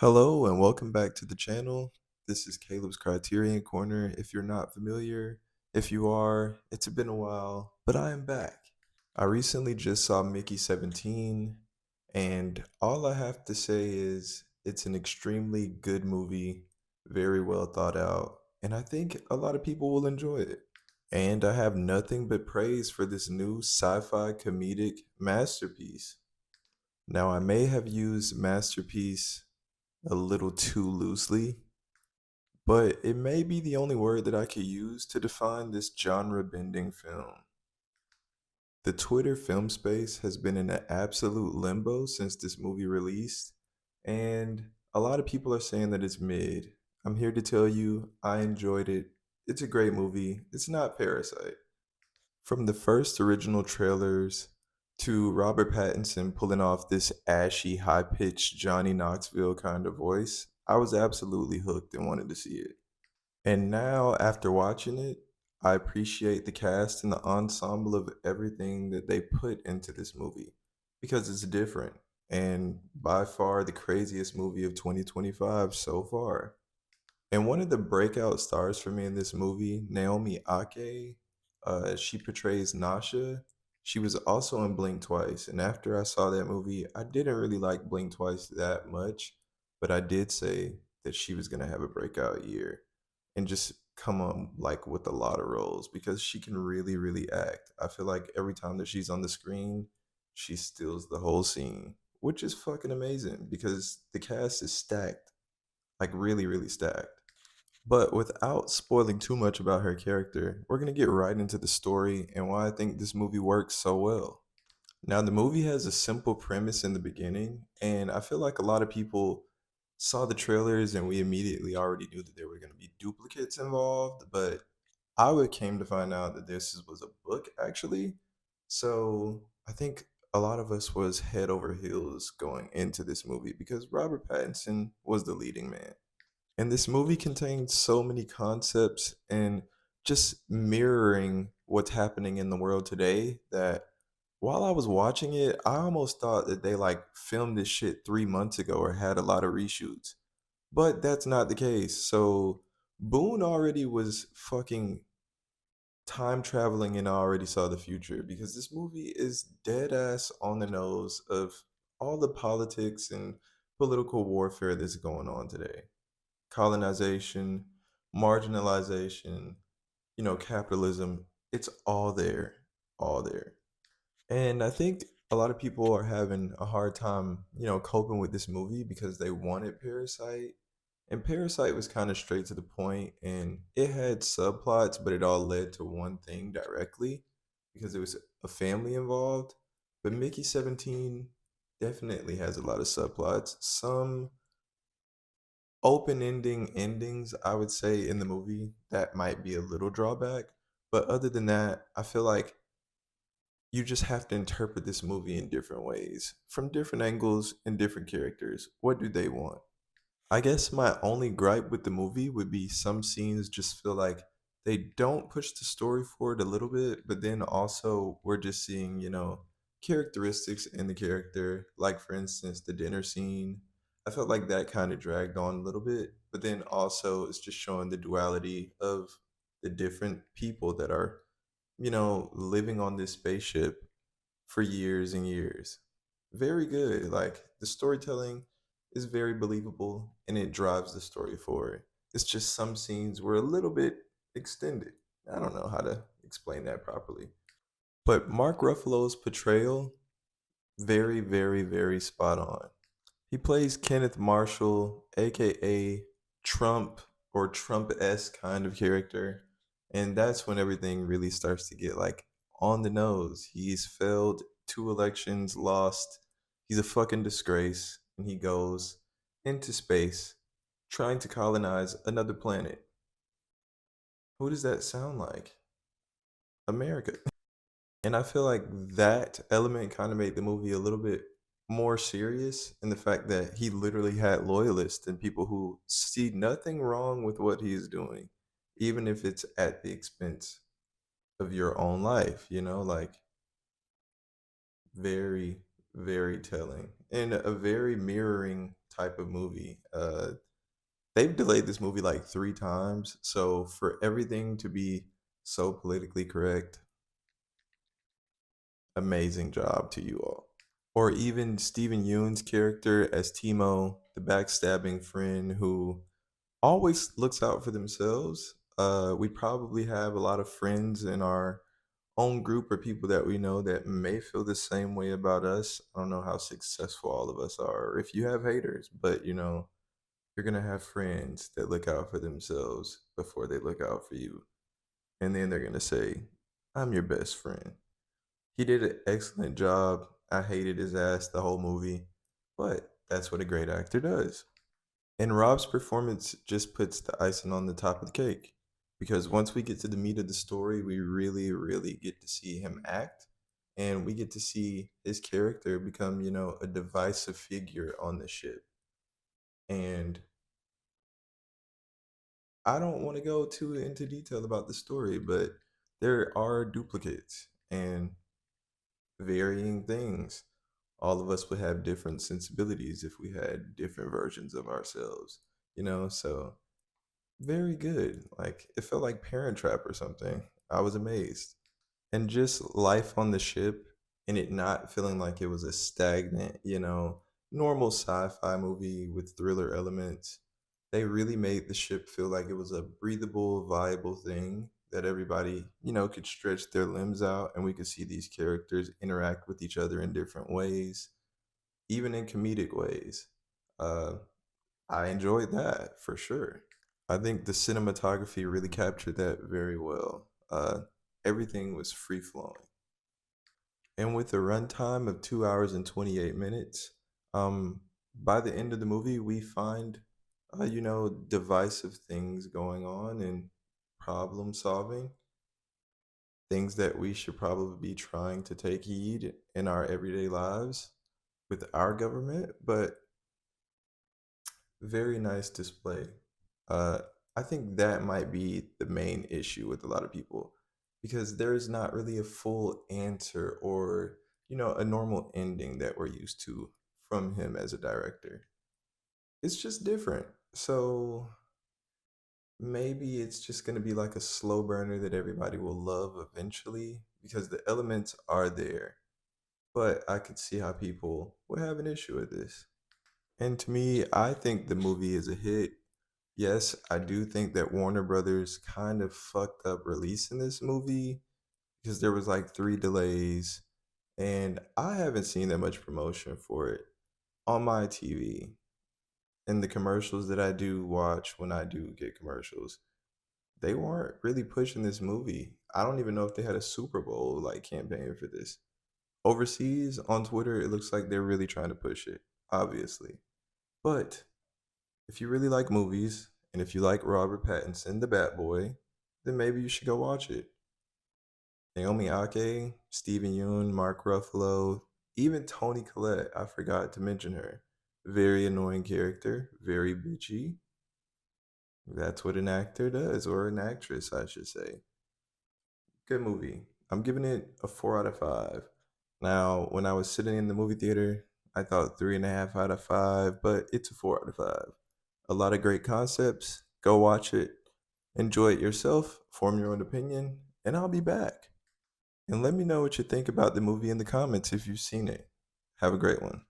Hello and welcome back to the channel. This is Caleb's Criterion Corner. If you're not familiar, if you are, it's been a while, but I am back. I recently just saw Mickey 17, and all I have to say is it's an extremely good movie, very well thought out, and I think a lot of people will enjoy it. And I have nothing but praise for this new sci-fi comedic masterpiece. Now, I may have used masterpiece a little too loosely, but it may be the only word that I could use to define this genre bending film. The Twitter film space has been in an absolute limbo since this movie released, and a lot of people are saying that it's mid. I'm here to tell you, I enjoyed it. It's a great movie. It's not Parasite. From the first original trailers to Robert Pattinson pulling off this ashy, high pitched Johnny Knoxville kind of voice, I was absolutely hooked and wanted to see it. And now, after watching it, I appreciate the cast and the ensemble of everything that they put into this movie because it's different and by far the craziest movie of 2025 so far. And one of the breakout stars for me in this movie, Naomi Ake, she portrays Nasha. She was also in Blink Twice, and after I saw that movie, I didn't really like Blink Twice that much, but I did say that she was gonna have a breakout year and just come on like with a lot of roles because she can really, really act. I feel like every time that she's on the screen, she steals the whole scene, which is fucking amazing because the cast is stacked, like really, really stacked. But without spoiling too much about her character, we're going to get right into the story and why I think this movie works so well. Now, the movie has a simple premise in the beginning, and I feel like a lot of people saw the trailers and we immediately already knew that there were going to be duplicates involved, but I would came to find out that was a book actually. So I think a lot of us was head over heels going into this movie because Robert Pattinson was the leading man. And this movie contains so many concepts and just mirroring what's happening in the world today that while I was watching it, I almost thought that they like filmed this shit 3 months ago or had a lot of reshoots. But that's not the case. So Boone already was fucking time traveling and I already saw the future because this movie is dead ass on the nose of all the politics and political warfare that's going on today, colonization, marginalization, capitalism. It's all there, all there. And I think a lot of people are having a hard time, coping with this movie because they wanted Parasite. And Parasite was kind of straight to the point and it had subplots, but it all led to one thing directly because there was a family involved. But Mickey 17 definitely has a lot of subplots. Some open ending endings, I would say, in the movie, that might be a little drawback. But other than that, I feel like you just have to interpret this movie in different ways, from different angles and different characters. What do they want? I guess my only gripe with the movie would be some scenes just feel like they don't push the story forward a little bit, but then also we're just seeing, characteristics in the character. Like, for instance, the dinner scene. I felt like that kind of dragged on a little bit, but then also it's just showing the duality of the different people that are, living on this spaceship for years and years. Very good. Like the storytelling is very believable and it drives the story forward. It's just some scenes were a little bit extended. I don't know how to explain that properly. But Mark Ruffalo's portrayal, very, very, very spot on. He plays Kenneth Marshall, aka Trump or Trump-esque kind of character. And that's when everything really starts to get like on the nose. He's failed 2 elections, lost. He's a fucking disgrace. And he goes into space trying to colonize another planet. Who does that sound like? America. And I feel like that element kind of made the movie a little bit more serious in the fact that he literally had loyalists and people who see nothing wrong with what he is doing, even if it's at the expense of your own life, like very, very telling and a very mirroring type of movie. They've delayed this movie like 3 times, so for everything to be so politically correct, amazing job to you all. Or even Steven Yeun's character as Timo, the backstabbing friend who always looks out for themselves. We probably have a lot of friends in our own group or people that we know that may feel the same way about us. I don't know how successful all of us are, or if you have haters, but you're gonna have friends that look out for themselves before they look out for you. And then they're gonna say, I'm your best friend. He did an excellent job. I hated his ass the whole movie, but that's what a great actor does. And Rob's performance just puts the icing on the top of the cake. Because once we get to the meat of the story, we really, really get to see him act. And we get to see his character become, a divisive figure on the ship. And I don't want to go too into detail about the story, but there are duplicates and varying things. All of us would have different sensibilities if we had different versions of ourselves, So very good. Like it felt like Parent Trap or something. I was amazed. And just life on the ship and it not feeling like it was a stagnant, normal sci-fi movie with thriller elements. They really made the ship feel like it was a breathable, viable thing that everybody, could stretch their limbs out and we could see these characters interact with each other in different ways, even in comedic ways. Uh, I enjoyed that for sure. I think the cinematography really captured that very well. Everything was free flowing. And with a runtime of 2 hours and 28 minutes, by the end of the movie, we find, divisive things going on and problem solving, things that we should probably be trying to take heed in our everyday lives with our government. But very nice display. Uh, I think that might be the main issue with a lot of people because there's not really a full answer or, a normal ending that we're used to from him as a director. It's just different. So maybe it's just going to be like a slow burner that everybody will love eventually because the elements are there. But I could see how people would have an issue with this. And to me, I think the movie is a hit. Yes, I do think that Warner Brothers kind of fucked up releasing this movie because there was like 3 delays, and I haven't seen that much promotion for it on my TV. And the commercials that I do watch when I do get commercials, they weren't really pushing this movie. I don't even know if they had a Super Bowl like campaign for this. Overseas on Twitter, it looks like they're really trying to push it, obviously. But if you really like movies, and if you like Robert Pattinson, the Bat Boy, then maybe you should go watch it. Naomi Ake, Steven Yeun, Mark Ruffalo, even Toni Collette, I forgot to mention her. Very annoying character, very bitchy. That's what an actor does, or an actress, I should say. Good movie. I'm giving it a 4 out of 5. Now, when I was sitting in the movie theater, I thought 3.5 out of 5, but it's a 4 out of 5. A lot of great concepts. Go watch it. Enjoy it yourself. Form your own opinion. And I'll be back. And let me know what you think about the movie in the comments if you've seen it. Have a great one.